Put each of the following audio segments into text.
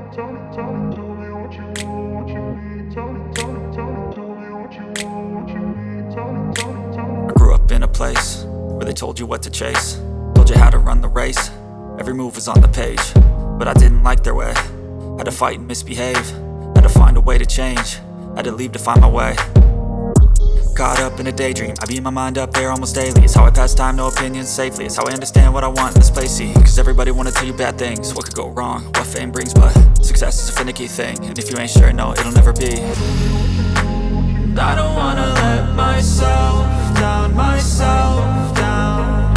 I grew up in a place where they told you what to chase, told you how to run the race. Every move was on the page, but I didn't like their way. Had to fight and misbehave, had to find a way to change, had to leave to find my way. Caught up in a daydream, I beat my mind up there almost daily. It's how I pass time, no opinions safely. It's how I understand what I want in this place, see. Cause everybody wanna tell you bad things, what could go wrong, what fame brings. But success is a finicky thing, and if you ain't sure, no, it'll never be. I don't wanna let myself down, myself down.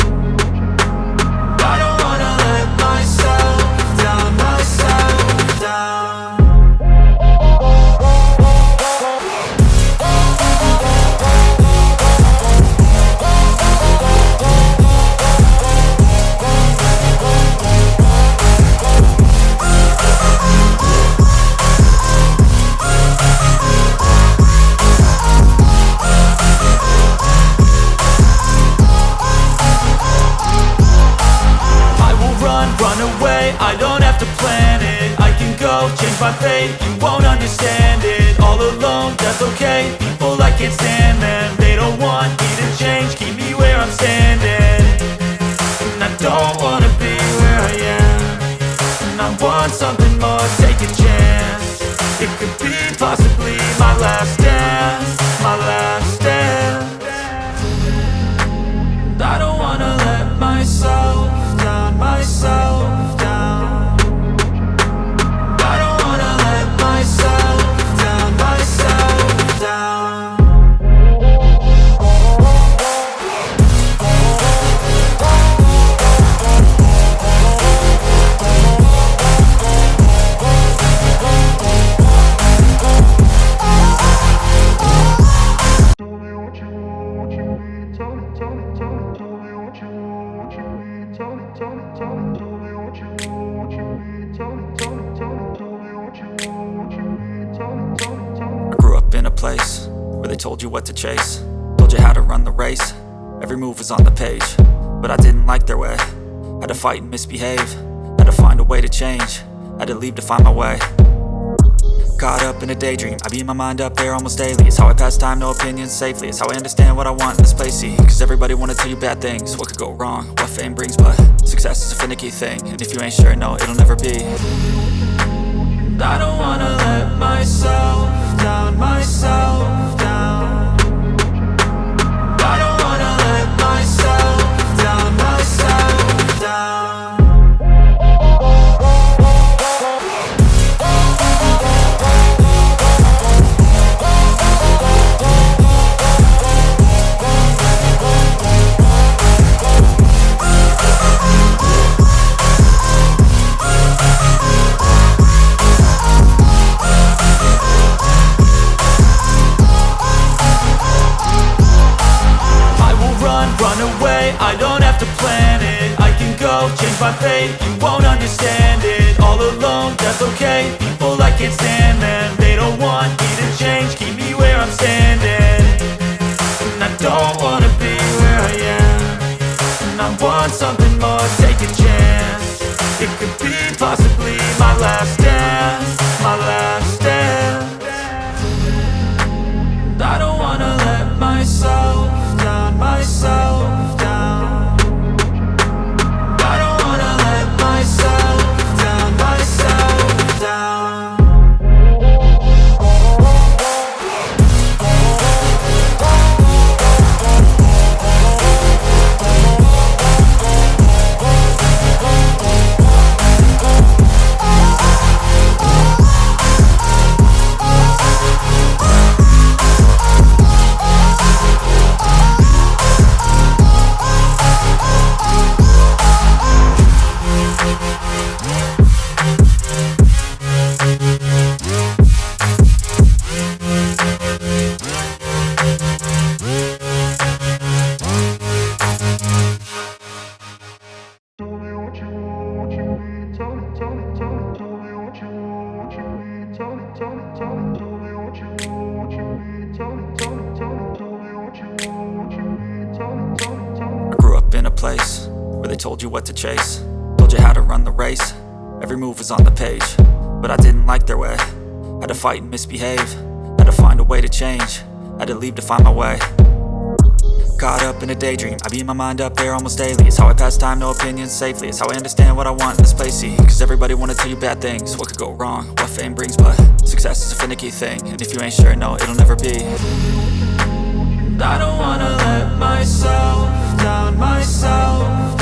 I don't wanna let myself down, myself down. Run away, I don't have to plan it. I can go, change my fate, you won't understand it. All alone, that's okay, people I can't stand them. They don't want me to change, keep me where I'm standing. And I don't wanna be where I am, and I want something more, take a chance. It could be possibly my last dance, my last dance. I don't wanna let myself down, myself down. I don't wanna let myself down, myself down. Tell me what you need, tell me what you need. Tell me what you need. Tell me what you need. I grew up in a place where they told you what to chase, told you how to run the race. Every move was on the page, but I didn't like their way. Had to fight and misbehave, had to find a way to change, had to leave to find my way. Caught up in a daydream, I beat my mind up there almost daily. It's how I pass time, no opinions safely. It's how I understand what I want in this place, see. Cause everybody wanna tell you bad things, what could go wrong, what fame brings. But success is a finicky thing, and if you ain't sure, no, it'll never be. I don't wanna let myself down, myself down. I don't wanna let myself down, myself down. Run away, I don't have to plan it. I can go, change my fate, you won't understand it. All alone, that's okay, people I can't stand them. They don't want me to change, keep me where I'm standing. And I don't wanna be where I am, and I want something more, take a chance. It could be possibly my last dance, my last dance. I don't wanna let myself down, myself down. I don't wanna let myself down, myself down. I grew up in a place where they told you what to chase, told you how to run the race. Every move was on the page, but I didn't like their way. Had to fight and misbehave, had to find a way to change, had to leave to find my way. Caught up in a daydream, I beat my mind up there almost daily. It's how I pass time, no opinions safely. It's how I understand what I want in this place, see. Cause everybody wanna tell you bad things, what could go wrong, what fame brings. But success is a finicky thing, and if you ain't sure, no, it'll never be. I don't wanna let myself down myself.